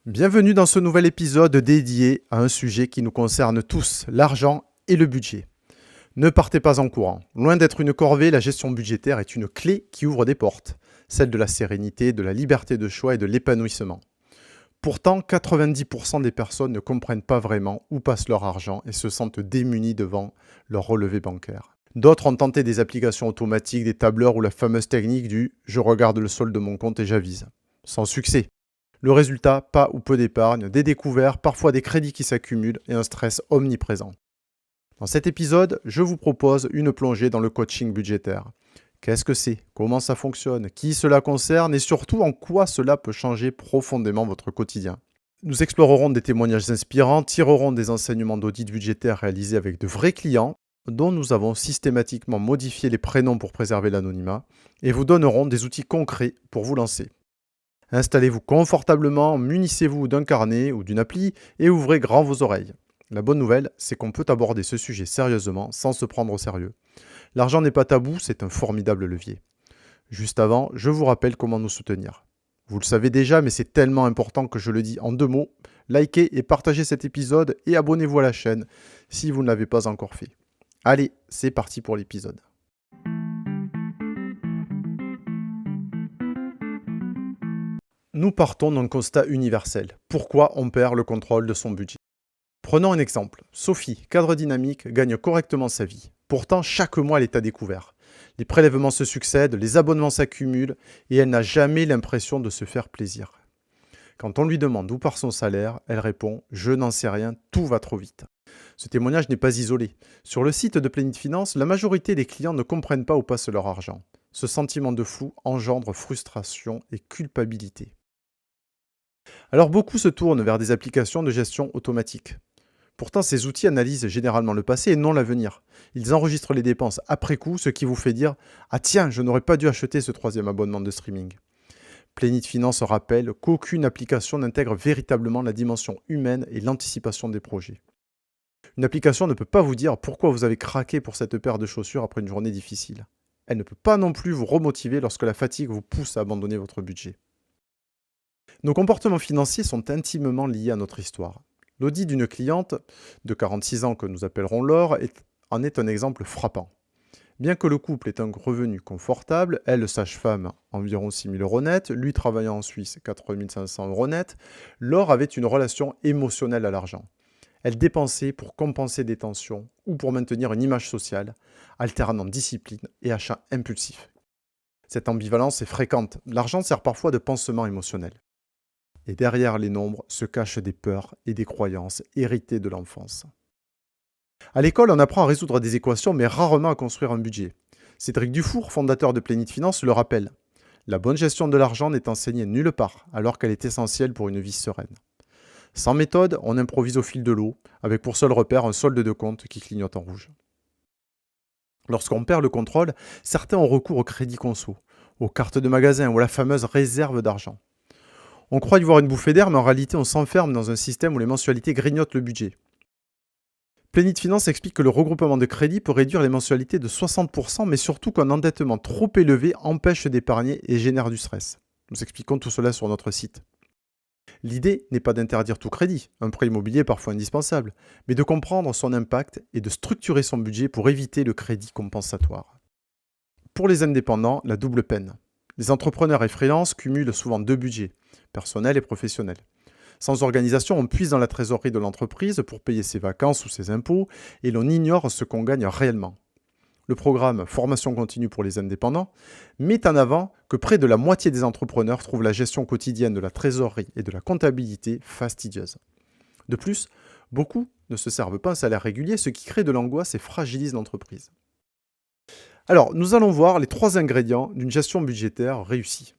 Bienvenue dans ce nouvel épisode dédié à un sujet qui nous concerne tous, l'argent et le budget. Ne partez pas en courant. Loin d'être une corvée, la gestion budgétaire est une clé qui ouvre des portes, celle de la sérénité, de la liberté de choix et de l'épanouissement. Pourtant, 90% des personnes ne comprennent pas vraiment où passe leur argent et se sentent démunies devant leur relevé bancaire. D'autres ont tenté des applications automatiques, des tableurs ou la fameuse technique du « je regarde le solde de mon compte et j'avise ». Sans succès. Le résultat, pas ou peu d'épargne, des découvertes, parfois des crédits qui s'accumulent et un stress omniprésent. Dans cet épisode, je vous propose une plongée dans le coaching budgétaire. Qu'est-ce que c'est? Comment ça fonctionne? Qui cela concerne? Et surtout, en quoi cela peut changer profondément votre quotidien? Nous explorerons des témoignages inspirants, tirerons des enseignements d'audit budgétaire réalisés avec de vrais clients, dont nous avons systématiquement modifié les prénoms pour préserver l'anonymat, et vous donnerons des outils concrets pour vous lancer. Installez-vous confortablement, munissez-vous d'un carnet ou d'une appli et ouvrez grand vos oreilles. La bonne nouvelle, c'est qu'on peut aborder ce sujet sérieusement sans se prendre au sérieux. L'argent n'est pas tabou, c'est un formidable levier. Juste avant, je vous rappelle comment nous soutenir. Vous le savez déjà, mais c'est tellement important que je le dis en 2 mots. Likez et partagez cet épisode et abonnez-vous à la chaîne si vous ne l'avez pas encore fait. Allez, c'est parti pour l'épisode. Nous partons d'un constat universel. Pourquoi on perd le contrôle de son budget? Prenons un exemple. Sophie, cadre dynamique, gagne correctement sa vie. Pourtant, chaque mois, elle est à découvert. Les prélèvements se succèdent, les abonnements s'accumulent et elle n'a jamais l'impression de se faire plaisir. Quand on lui demande où part son salaire, elle répond « Je n'en sais rien, tout va trop vite ». Ce témoignage n'est pas isolé. Sur le site de Plénitude Finance, la majorité des clients ne comprennent pas où passe leur argent. Ce sentiment de flou engendre frustration et culpabilité. Alors beaucoup se tournent vers des applications de gestion automatique. Pourtant, ces outils analysent généralement le passé et non l'avenir. Ils enregistrent les dépenses après coup, ce qui vous fait dire « Ah tiens, je n'aurais pas dû acheter ce 3e abonnement de streaming ». Plénitude Finance rappelle qu'aucune application n'intègre véritablement la dimension humaine et l'anticipation des projets. Une application ne peut pas vous dire pourquoi vous avez craqué pour cette paire de chaussures après une journée difficile. Elle ne peut pas non plus vous remotiver lorsque la fatigue vous pousse à abandonner votre budget. Nos comportements financiers sont intimement liés à notre histoire. L'audit d'une cliente de 46 ans que nous appellerons Laure en est un exemple frappant. Bien que le couple ait un revenu confortable, elle sage-femme environ 6 000 € net, lui travaillant en Suisse 4 500 € net, Laure avait une relation émotionnelle à l'argent. Elle dépensait pour compenser des tensions ou pour maintenir une image sociale, alternant discipline et achat impulsif. Cette ambivalence est fréquente. L'argent sert parfois de pansement émotionnel. Et derrière les nombres se cachent des peurs et des croyances héritées de l'enfance. À l'école, on apprend à résoudre des équations, mais rarement à construire un budget. Cédric Dufour, fondateur de Plénitude Finance, le rappelle. La bonne gestion de l'argent n'est enseignée nulle part, alors qu'elle est essentielle pour une vie sereine. Sans méthode, on improvise au fil de l'eau, avec pour seul repère un solde de compte qui clignote en rouge. Lorsqu'on perd le contrôle, certains ont recours au crédit conso, aux cartes de magasin ou à la fameuse réserve d'argent. On croit y voir une bouffée d'air, mais en réalité, on s'enferme dans un système où les mensualités grignotent le budget. Plénitude Finance explique que le regroupement de crédits peut réduire les mensualités de 60%, mais surtout qu'un endettement trop élevé empêche d'épargner et génère du stress. Nous expliquons tout cela sur notre site. L'idée n'est pas d'interdire tout crédit, un prêt immobilier est parfois indispensable, mais de comprendre son impact et de structurer son budget pour éviter le crédit compensatoire. Pour les indépendants, la double peine. Les entrepreneurs et freelances cumulent souvent 2 budgets, personnel et professionnel. Sans organisation, on puise dans la trésorerie de l'entreprise pour payer ses vacances ou ses impôts et l'on ignore ce qu'on gagne réellement. Le programme Formation continue pour les indépendants met en avant que près de la moitié des entrepreneurs trouvent la gestion quotidienne de la trésorerie et de la comptabilité fastidieuse. De plus, beaucoup ne se servent pas un salaire régulier, ce qui crée de l'angoisse et fragilise l'entreprise. Alors, nous allons voir les 3 ingrédients d'une gestion budgétaire réussie.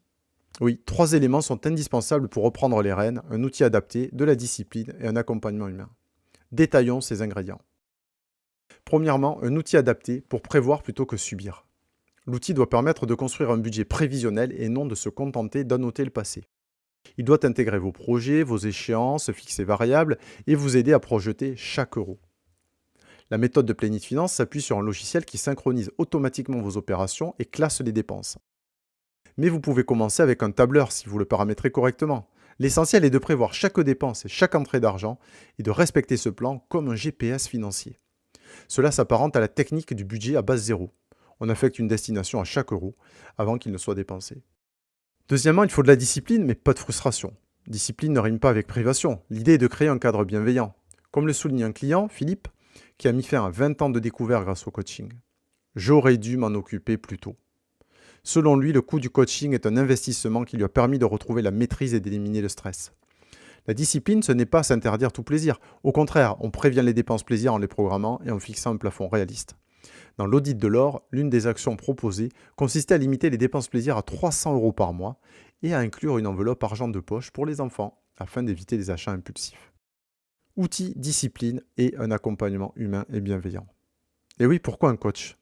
Oui, 3 éléments sont indispensables pour reprendre les rênes, un outil adapté, de la discipline et un accompagnement humain. Détaillons ces ingrédients. Premièrement, un outil adapté pour prévoir plutôt que subir. L'outil doit permettre de construire un budget prévisionnel et non de se contenter d'annoter le passé. Il doit intégrer vos projets, vos échéances, fixes et variables et vous aider à projeter chaque euro. La méthode de Plénitude Finance s'appuie sur un logiciel qui synchronise automatiquement vos opérations et classe les dépenses. Mais vous pouvez commencer avec un tableur si vous le paramétrez correctement. L'essentiel est de prévoir chaque dépense et chaque entrée d'argent et de respecter ce plan comme un GPS financier. Cela s'apparente à la technique du budget à base zéro. On affecte une destination à chaque euro avant qu'il ne soit dépensé. Deuxièmement, il faut de la discipline, mais pas de frustration. Discipline ne rime pas avec privation. L'idée est de créer un cadre bienveillant. Comme le souligne un client, Philippe, qui a mis fin à 20 ans de découvert grâce au coaching. J'aurais dû m'en occuper plus tôt. Selon lui, le coût du coaching est un investissement qui lui a permis de retrouver la maîtrise et d'éliminer le stress. La discipline, ce n'est pas s'interdire tout plaisir. Au contraire, on prévient les dépenses plaisir en les programmant et en fixant un plafond réaliste. Dans l'audit de l'or, l'une des actions proposées consistait à limiter les dépenses plaisir à 300 euros par mois et à inclure une enveloppe argent de poche pour les enfants, afin d'éviter les achats impulsifs. Outils, discipline et un accompagnement humain et bienveillant. Et oui, pourquoi un coach ?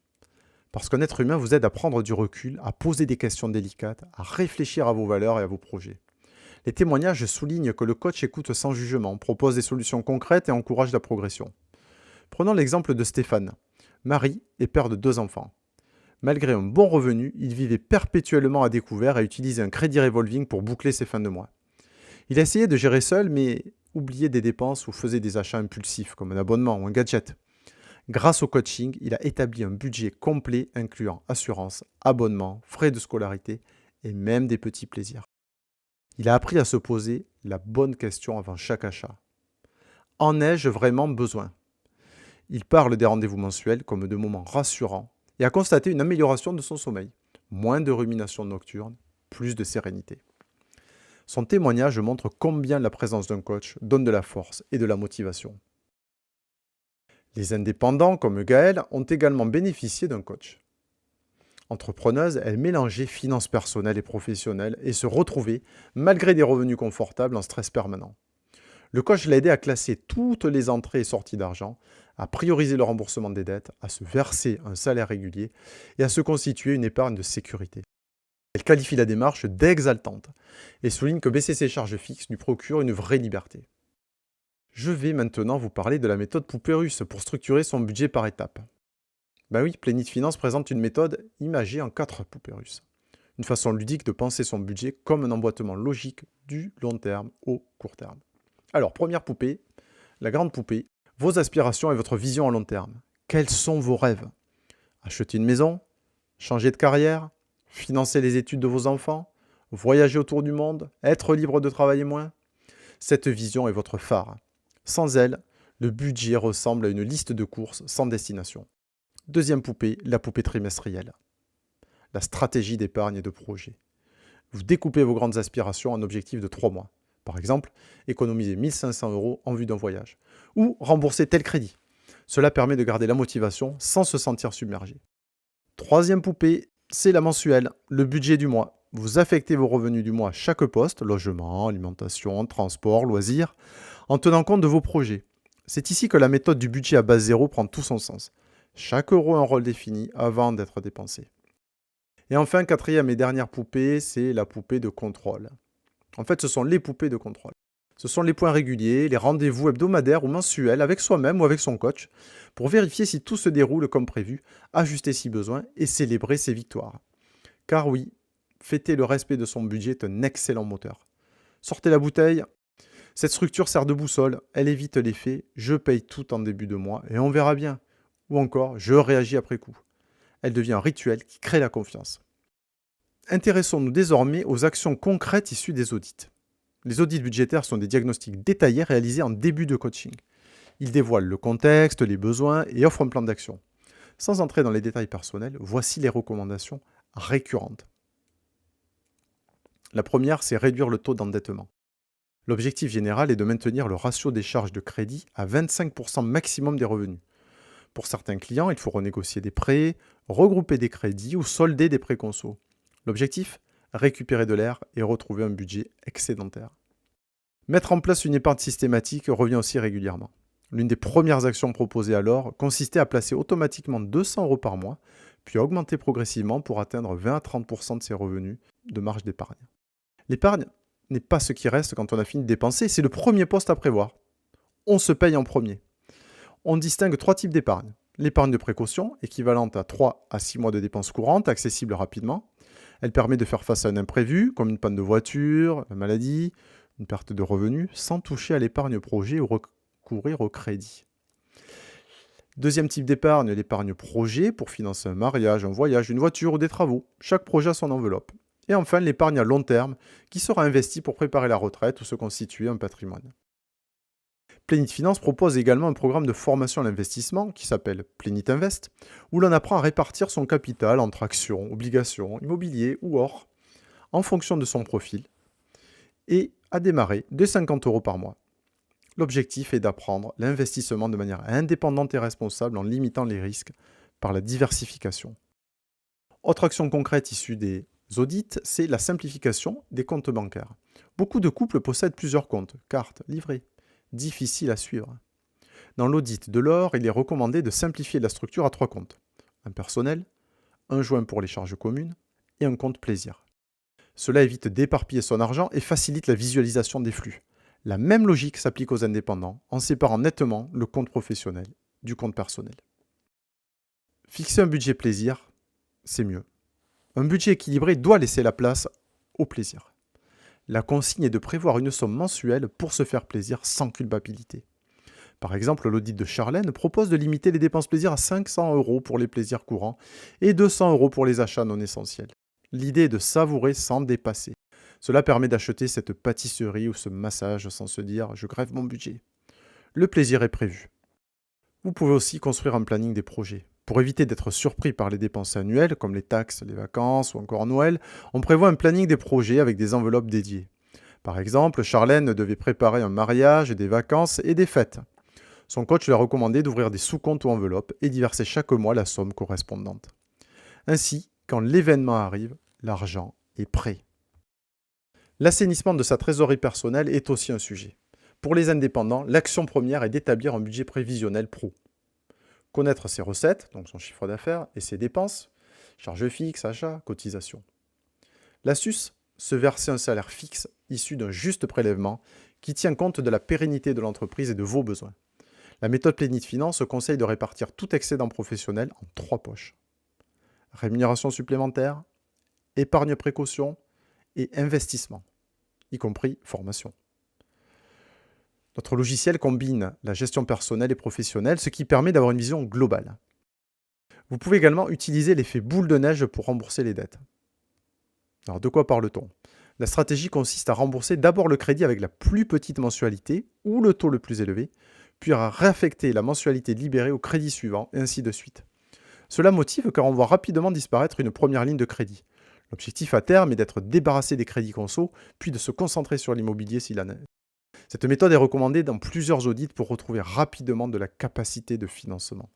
Parce qu'un être humain vous aide à prendre du recul, à poser des questions délicates, à réfléchir à vos valeurs et à vos projets. Les témoignages soulignent que le coach écoute sans jugement, propose des solutions concrètes et encourage la progression. Prenons l'exemple de Stéphane. Mari est père de 2 enfants. Malgré un bon revenu, il vivait perpétuellement à découvert et utilisait un crédit revolving pour boucler ses fins de mois. Il a essayé de gérer seul, mais oubliait des dépenses ou faisait des achats impulsifs, comme un abonnement ou un gadget. Grâce au coaching, il a établi un budget complet incluant assurance, abonnement, frais de scolarité et même des petits plaisirs. Il a appris à se poser la bonne question avant chaque achat. En ai-je vraiment besoin ? Il parle des rendez-vous mensuels comme de moments rassurants et a constaté une amélioration de son sommeil. Moins de ruminations nocturnes, plus de sérénité. Son témoignage montre combien la présence d'un coach donne de la force et de la motivation. Les indépendants comme Gaëlle ont également bénéficié d'un coach. Entrepreneuse, elle mélangeait finances personnelles et professionnelles et se retrouvait, malgré des revenus confortables, en stress permanent. Le coach l'a aidé à classer toutes les entrées et sorties d'argent, à prioriser le remboursement des dettes, à se verser un salaire régulier et à se constituer une épargne de sécurité. Elle qualifie la démarche d'exaltante et souligne que baisser ses charges fixes lui procure une vraie liberté. Je vais maintenant vous parler de la méthode poupée russe pour structurer son budget par étapes. Ben oui, Plénite Finance présente une méthode imagée en 4 poupées russes. Une façon ludique de penser son budget comme un emboîtement logique du long terme au court terme. Alors, première poupée, la grande poupée, vos aspirations et votre vision à long terme. Quels sont vos rêves ? Acheter une maison ? Changer de carrière ? Financer les études de vos enfants ? Voyager autour du monde ? Être libre de travailler moins ? Cette vision est votre phare. Sans elle, le budget ressemble à une liste de courses sans destination. Deuxième poupée, la poupée trimestrielle. La stratégie d'épargne et de projet. Vous découpez vos grandes aspirations en objectifs de 3 mois. Par exemple, économiser 1 500 € en vue d'un voyage. Ou rembourser tel crédit. Cela permet de garder la motivation sans se sentir submergé. Troisième poupée, c'est la mensuelle, le budget du mois. Vous affectez vos revenus du mois à chaque poste, logement, alimentation, transport, loisirs, en tenant compte de vos projets. C'est ici que la méthode du budget à base zéro prend tout son sens. Chaque euro a un rôle défini avant d'être dépensé. Et enfin, quatrième et dernière poupée, c'est la poupée de contrôle. En fait, ce sont les poupées de contrôle. Ce sont les points réguliers, les rendez-vous hebdomadaires ou mensuels avec soi-même ou avec son coach pour vérifier si tout se déroule comme prévu, ajuster si besoin et célébrer ses victoires. Car oui, fêter le respect de son budget est un excellent moteur. Sortez la bouteille. Cette structure sert de boussole. Elle évite l'effet « je paye tout en début de mois et on verra bien » ou encore « je réagis après coup ». Elle devient un rituel qui crée la confiance. Intéressons-nous désormais aux actions concrètes issues des audits. Les audits budgétaires sont des diagnostics détaillés réalisés en début de coaching. Ils dévoilent le contexte, les besoins et offrent un plan d'action. Sans entrer dans les détails personnels, voici les recommandations récurrentes. La première, c'est réduire le taux d'endettement. L'objectif général est de maintenir le ratio des charges de crédit à 25% maximum des revenus. Pour certains clients, il faut renégocier des prêts, regrouper des crédits ou solder des prêts conso. L'objectif ? Récupérer de l'air et retrouver un budget excédentaire. Mettre en place une épargne systématique revient aussi régulièrement. L'une des premières actions proposées alors consistait à placer automatiquement 200 € par mois, puis à augmenter progressivement pour atteindre 20 à 30% de ses revenus de marge d'épargne. L'épargne n'est pas ce qui reste quand on a fini de dépenser, c'est le premier poste à prévoir. On se paye en premier. On distingue 3 types d'épargne. L'épargne de précaution, équivalente à 3 à 6 mois de dépenses courantes, accessible rapidement. Elle permet de faire face à un imprévu, comme une panne de voiture, la maladie, une perte de revenus, sans toucher à l'épargne projet ou recourir au crédit. Deuxième type d'épargne, l'épargne projet pour financer un mariage, un voyage, une voiture ou des travaux. Chaque projet a son enveloppe. Et enfin, l'épargne à long terme qui sera investie pour préparer la retraite ou se constituer un patrimoine. Plénite Finance propose également un programme de formation à l'investissement qui s'appelle Plénite Invest, où l'on apprend à répartir son capital entre actions, obligations, immobilier ou or, en fonction de son profil, et à démarrer de 50 € par mois. L'objectif est d'apprendre l'investissement de manière indépendante et responsable en limitant les risques par la diversification. Autre action concrète issue des audits, c'est la simplification des comptes bancaires. Beaucoup de couples possèdent plusieurs comptes, cartes, livrets, difficiles à suivre. Dans l'audit de l'or, il est recommandé de simplifier la structure à 3 comptes. Un personnel, un joint pour les charges communes et un compte plaisir. Cela évite d'éparpiller son argent et facilite la visualisation des flux. La même logique s'applique aux indépendants en séparant nettement le compte professionnel du compte personnel. Fixer un budget plaisir, c'est mieux. Un budget équilibré doit laisser la place au plaisir. La consigne est de prévoir une somme mensuelle pour se faire plaisir sans culpabilité. Par exemple, l'audit de Charlène propose de limiter les dépenses plaisir à 500 € pour les plaisirs courants et 200 € pour les achats non essentiels. L'idée est de savourer sans dépasser. Cela permet d'acheter cette pâtisserie ou ce massage sans se dire « je grève mon budget ». Le plaisir est prévu. Vous pouvez aussi construire un planning des projets. Pour éviter d'être surpris par les dépenses annuelles, comme les taxes, les vacances ou encore Noël, on prévoit un planning des projets avec des enveloppes dédiées. Par exemple, Charlène devait préparer un mariage, des vacances et des fêtes. Son coach lui a recommandé d'ouvrir des sous-comptes ou enveloppes et d'y verser chaque mois la somme correspondante. Ainsi, quand l'événement arrive, l'argent est prêt. L'assainissement de sa trésorerie personnelle est aussi un sujet. Pour les indépendants, l'action première est d'établir un budget prévisionnel pro. Connaître ses recettes, donc son chiffre d'affaires, et ses dépenses, charges fixes, achats, cotisations. L'astuce, se verser un salaire fixe issu d'un juste prélèvement qui tient compte de la pérennité de l'entreprise et de vos besoins. La méthode Plénite Finance conseille de répartir tout excédent professionnel en 3 poches. Rémunération supplémentaire, épargne précaution et investissement, y compris formation. Notre logiciel combine la gestion personnelle et professionnelle, ce qui permet d'avoir une vision globale. Vous pouvez également utiliser l'effet boule de neige pour rembourser les dettes. Alors de quoi parle-t-on? La stratégie consiste à rembourser d'abord le crédit avec la plus petite mensualité ou le taux le plus élevé, puis à réaffecter la mensualité libérée au crédit suivant, et ainsi de suite. Cela motive car on voit rapidement disparaître une première ligne de crédit. L'objectif à terme est d'être débarrassé des crédits conso, puis de se concentrer sur l'immobilier s'il en a. Cette méthode est recommandée dans plusieurs audits pour retrouver rapidement de la capacité de financement.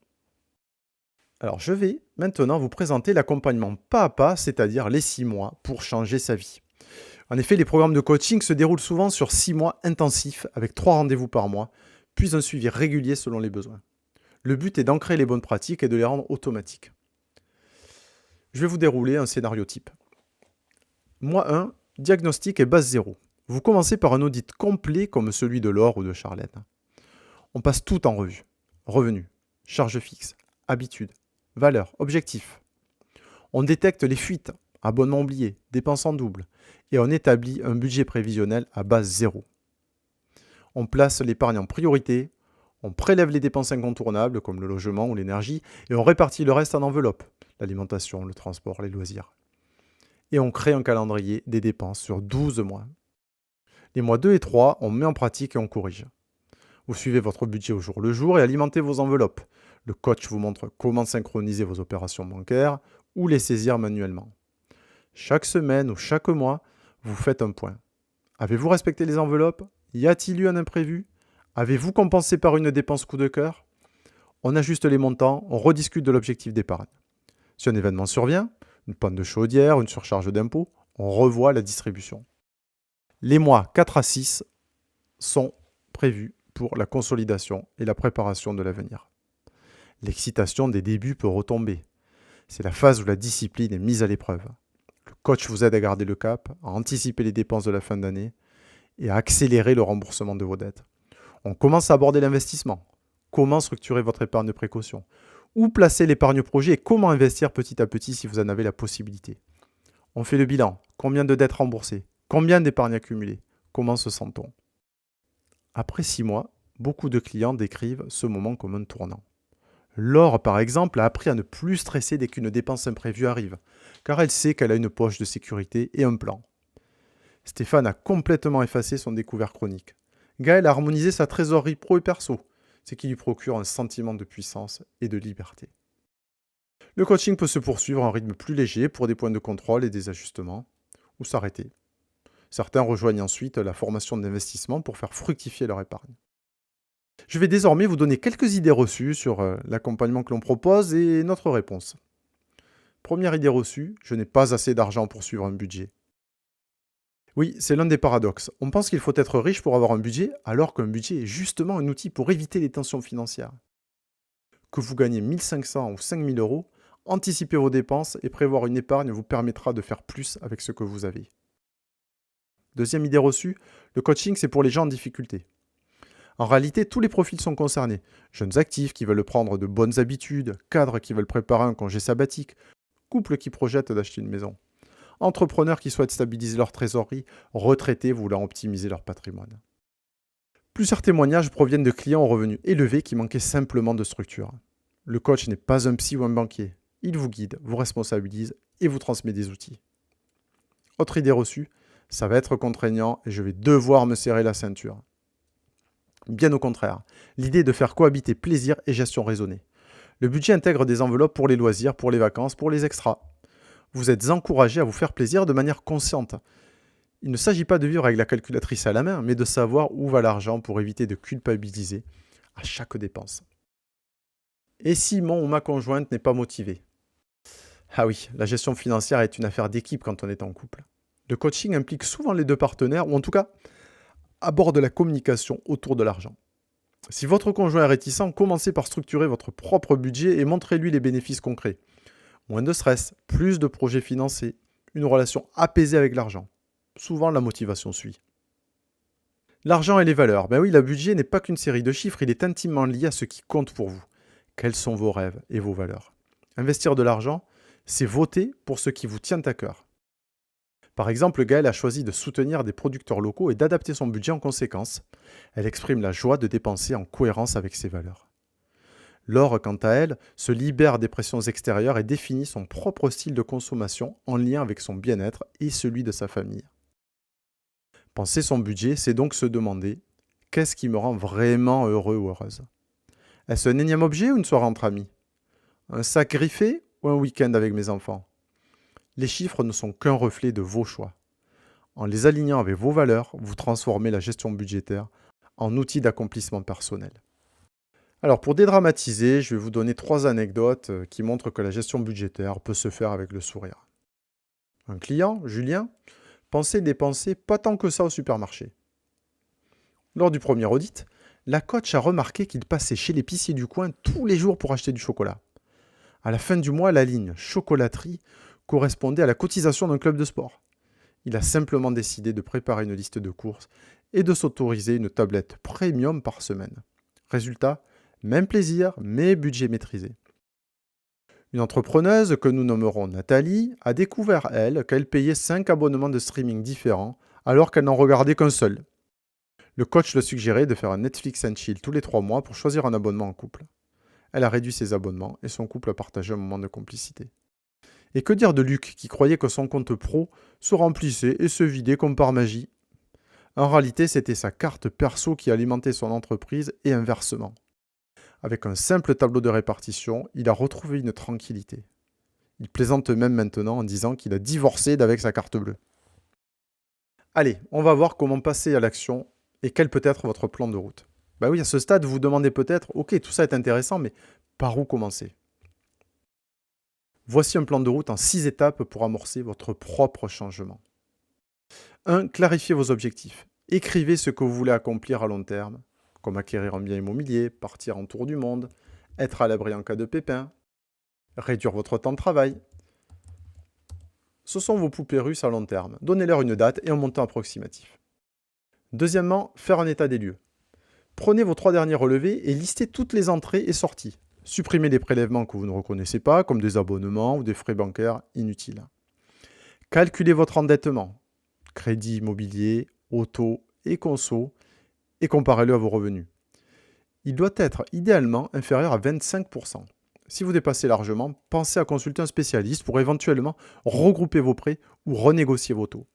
Alors je vais maintenant vous présenter l'accompagnement pas à pas, c'est-à-dire les 6 mois pour changer sa vie. En effet, les programmes de coaching se déroulent souvent sur 6 mois intensifs avec 3 rendez-vous par mois, puis un suivi régulier selon les besoins. Le but est d'ancrer les bonnes pratiques et de les rendre automatiques. Je vais vous dérouler un scénario type. Mois 1, diagnostic et base 0. Vous commencez par un audit complet comme celui de l'or ou de Charlène. On passe tout en revue. Revenus, charges fixes, habitudes, valeurs, objectifs. On détecte les fuites, abonnements oubliés, dépenses en double, et on établit un budget prévisionnel à base 0. On place l'épargne en priorité, on prélève les dépenses incontournables comme le logement ou l'énergie, et on répartit le reste en enveloppes, l'alimentation, le transport, les loisirs. Et on crée un calendrier des dépenses sur 12 mois. Les mois 2 et 3, on met en pratique et on corrige. Vous suivez votre budget au jour le jour et alimentez vos enveloppes. Le coach vous montre comment synchroniser vos opérations bancaires ou les saisir manuellement. Chaque semaine ou chaque mois, vous faites un point. Avez-vous respecté les enveloppes? Y a-t-il eu un imprévu? Avez-vous compensé par une dépense coup de cœur? On ajuste les montants, on rediscute de l'objectif d'épargne. Si un événement survient, une panne de chaudière, une surcharge d'impôt, on revoit la distribution. Les mois 4 à 6 sont prévus pour la consolidation et la préparation de l'avenir. L'excitation des débuts peut retomber. C'est la phase où la discipline est mise à l'épreuve. Le coach vous aide à garder le cap, à anticiper les dépenses de la fin d'année et à accélérer le remboursement de vos dettes. On commence à aborder l'investissement. Comment structurer votre épargne de précaution? Où placer l'épargne projet et comment investir petit à petit si vous en avez la possibilité? On fait le bilan. Combien de dettes remboursées? Combien d'épargne accumulée? Comment se sent-on? Après 6 mois, beaucoup de clients décrivent ce moment comme un tournant. Laure, par exemple, a appris à ne plus stresser dès qu'une dépense imprévue arrive, car elle sait qu'elle a une poche de sécurité et un plan. Stéphane a complètement effacé son découvert chronique. Gaël a harmonisé sa trésorerie pro et perso, ce qui lui procure un sentiment de puissance et de liberté. Le coaching peut se poursuivre à un rythme plus léger pour des points de contrôle et des ajustements, ou s'arrêter. Certains rejoignent ensuite la formation d'investissement pour faire fructifier leur épargne. Je vais désormais vous donner quelques idées reçues sur l'accompagnement que l'on propose et notre réponse. Première idée reçue, je n'ai pas assez d'argent pour suivre un budget. Oui, c'est l'un des paradoxes. On pense qu'il faut être riche pour avoir un budget, alors qu'un budget est justement un outil pour éviter les tensions financières. Que vous gagnez 1500 ou 5000 euros, anticiper vos dépenses et prévoir une épargne vous permettra de faire plus avec ce que vous avez. Deuxième idée reçue, le coaching c'est pour les gens en difficulté. En réalité, tous les profils sont concernés. Jeunes actifs qui veulent prendre de bonnes habitudes, cadres qui veulent préparer un congé sabbatique, couples qui projettent d'acheter une maison, entrepreneurs qui souhaitent stabiliser leur trésorerie, retraités voulant optimiser leur patrimoine. Plusieurs témoignages proviennent de clients aux revenus élevés qui manquaient simplement de structure. Le coach n'est pas un psy ou un banquier. Il vous guide, vous responsabilise et vous transmet des outils. Autre idée reçue, ça va être contraignant et je vais devoir me serrer la ceinture. Bien au contraire, l'idée est de faire cohabiter plaisir et gestion raisonnée. Le budget intègre des enveloppes pour les loisirs, pour les vacances, pour les extras. Vous êtes encouragé à vous faire plaisir de manière consciente. Il ne s'agit pas de vivre avec la calculatrice à la main, mais de savoir où va l'argent pour éviter de culpabiliser à chaque dépense. Et si mon ou ma conjointe n'est pas motivée? Ah oui, la gestion financière est une affaire d'équipe quand on est en couple. Le coaching implique souvent les deux partenaires, ou en tout cas, aborde la communication autour de l'argent. Si votre conjoint est réticent, commencez par structurer votre propre budget et montrez-lui les bénéfices concrets. Moins de stress, plus de projets financés, une relation apaisée avec l'argent. Souvent, la motivation suit. L'argent et les valeurs. Ben oui, le budget n'est pas qu'une série de chiffres, il est intimement lié à ce qui compte pour vous. Quels sont vos rêves et vos valeurs? Investir de l'argent, c'est voter pour ce qui vous tient à cœur. Par exemple, Gaëlle a choisi de soutenir des producteurs locaux et d'adapter son budget en conséquence. Elle exprime la joie de dépenser en cohérence avec ses valeurs. Laure, quant à elle, se libère des pressions extérieures et définit son propre style de consommation en lien avec son bien-être et celui de sa famille. Penser son budget, c'est donc se demander « Qu'est-ce qui me rend vraiment heureux ou heureuse ?» Est-ce un énième objet ou une soirée entre amis? Un sac griffé ou un week-end avec mes enfants? Les chiffres ne sont qu'un reflet de vos choix. En les alignant avec vos valeurs, vous transformez la gestion budgétaire en outil d'accomplissement personnel. Alors pour dédramatiser, je vais vous donner 3 anecdotes qui montrent que la gestion budgétaire peut se faire avec le sourire. Un client, Julien, pensait dépenser pas tant que ça au supermarché. Lors du premier audit, la coach a remarqué qu'il passait chez l'épicier du coin tous les jours pour acheter du chocolat. À la fin du mois, la ligne chocolaterie correspondait à la cotisation d'un club de sport. Il a simplement décidé de préparer une liste de courses et de s'autoriser une tablette premium par semaine. Résultat, même plaisir, mais budget maîtrisé. Une entrepreneuse que nous nommerons Nathalie a découvert, elle, qu'elle payait 5 abonnements de streaming différents alors qu'elle n'en regardait qu'un seul. Le coach lui suggérait de faire un Netflix and Chill tous les 3 mois pour choisir un abonnement en couple. Elle a réduit ses abonnements et son couple a partagé un moment de complicité. Et que dire de Luc qui croyait que son compte pro se remplissait et se vidait comme par magie? En réalité, c'était sa carte perso qui alimentait son entreprise et inversement. Avec un simple tableau de répartition, il a retrouvé une tranquillité. Il plaisante même maintenant en disant qu'il a divorcé d'avec sa carte bleue. Allez, on va voir comment passer à l'action et quel peut être votre plan de route. Bah oui, à ce stade, vous vous demandez peut-être, ok, tout ça est intéressant, mais par où commencer? Voici un plan de route en 6 étapes pour amorcer votre propre changement. 1. Clarifiez vos objectifs. Écrivez ce que vous voulez accomplir à long terme, comme acquérir un bien immobilier, partir en tour du monde, être à l'abri en cas de pépin, réduire votre temps de travail. Ce sont vos poupées russes à long terme. Donnez-leur une date et un montant approximatif. Deuxièmement, faire un état des lieux. Prenez vos 3 derniers relevés et listez toutes les entrées et sorties. Supprimez les prélèvements que vous ne reconnaissez pas, comme des abonnements ou des frais bancaires inutiles. Calculez votre endettement, crédit immobilier, auto et conso et comparez-le à vos revenus. Il doit être idéalement inférieur à 25%. Si vous dépassez largement, pensez à consulter un spécialiste pour éventuellement regrouper vos prêts ou renégocier vos taux.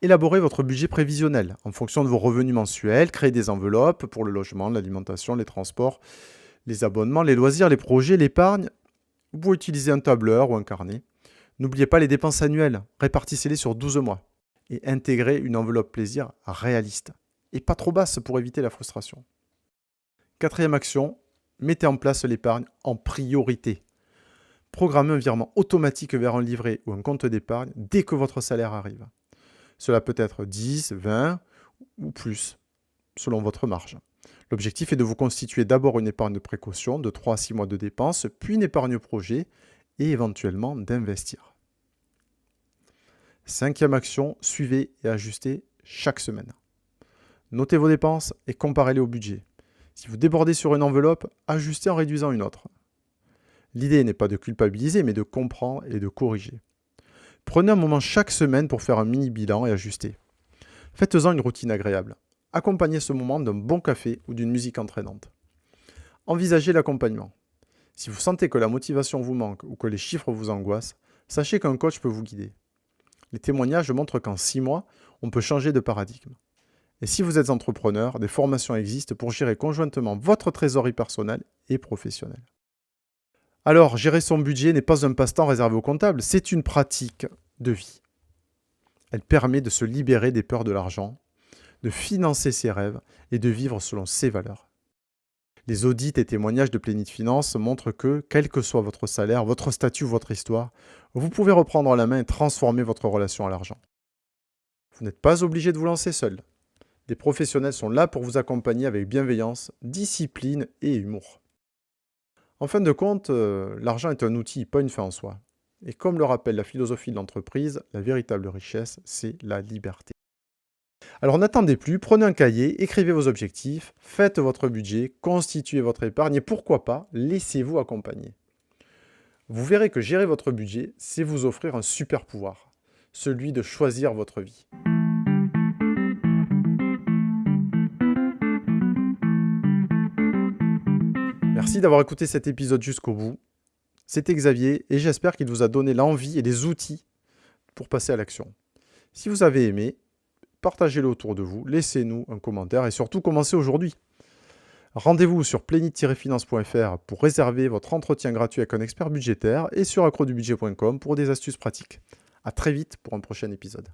Élaborez votre budget prévisionnel en fonction de vos revenus mensuels, créez des enveloppes pour le logement, l'alimentation, les transports, les abonnements, les loisirs, les projets, l'épargne. Vous pouvez utiliser un tableur ou un carnet. N'oubliez pas les dépenses annuelles, répartissez-les sur 12 mois et intégrez une enveloppe plaisir réaliste et pas trop basse pour éviter la frustration. Quatrième action, mettez en place l'épargne en priorité. Programmez un virement automatique vers un livret ou un compte d'épargne dès que votre salaire arrive. Cela peut être 10, 20 ou plus, selon votre marge. L'objectif est de vous constituer d'abord une épargne de précaution de 3 à 6 mois de dépenses, puis une épargne projet et éventuellement d'investir. Cinquième action, suivez et ajustez chaque semaine. Notez vos dépenses et comparez-les au budget. Si vous débordez sur une enveloppe, ajustez en réduisant une autre. L'idée n'est pas de culpabiliser, mais de comprendre et de corriger. Prenez un moment chaque semaine pour faire un mini bilan et ajuster. Faites-en une routine agréable. Accompagnez ce moment d'un bon café ou d'une musique entraînante. Envisagez l'accompagnement. Si vous sentez que la motivation vous manque ou que les chiffres vous angoissent, sachez qu'un coach peut vous guider. Les témoignages montrent qu'en 6 mois, on peut changer de paradigme. Et si vous êtes entrepreneur, des formations existent pour gérer conjointement votre trésorerie personnelle et professionnelle. Alors, gérer son budget n'est pas un passe-temps réservé aux comptables, c'est une pratique de vie. Elle permet de se libérer des peurs de l'argent, de financer ses rêves et de vivre selon ses valeurs. Les audits et témoignages de Plénitude Finance montrent que, quel que soit votre salaire, votre statut ou votre histoire, vous pouvez reprendre la main et transformer votre relation à l'argent. Vous n'êtes pas obligé de vous lancer seul. Des professionnels sont là pour vous accompagner avec bienveillance, discipline et humour. En fin de compte, l'argent est un outil, pas une fin en soi. Et comme le rappelle la philosophie de l'entreprise, la véritable richesse, c'est la liberté. Alors n'attendez plus, prenez un cahier, écrivez vos objectifs, faites votre budget, constituez votre épargne et pourquoi pas, laissez-vous accompagner. Vous verrez que gérer votre budget, c'est vous offrir un super pouvoir, celui de choisir votre vie. Merci d'avoir écouté cet épisode jusqu'au bout. C'était Xavier et j'espère qu'il vous a donné l'envie et les outils pour passer à l'action. Si vous avez aimé, partagez-le autour de vous, laissez-nous un commentaire et surtout commencez aujourd'hui. Rendez-vous sur plénitude-finance.fr pour réserver votre entretien gratuit avec un expert budgétaire et sur accrodubudget.com pour des astuces pratiques. À très vite pour un prochain épisode.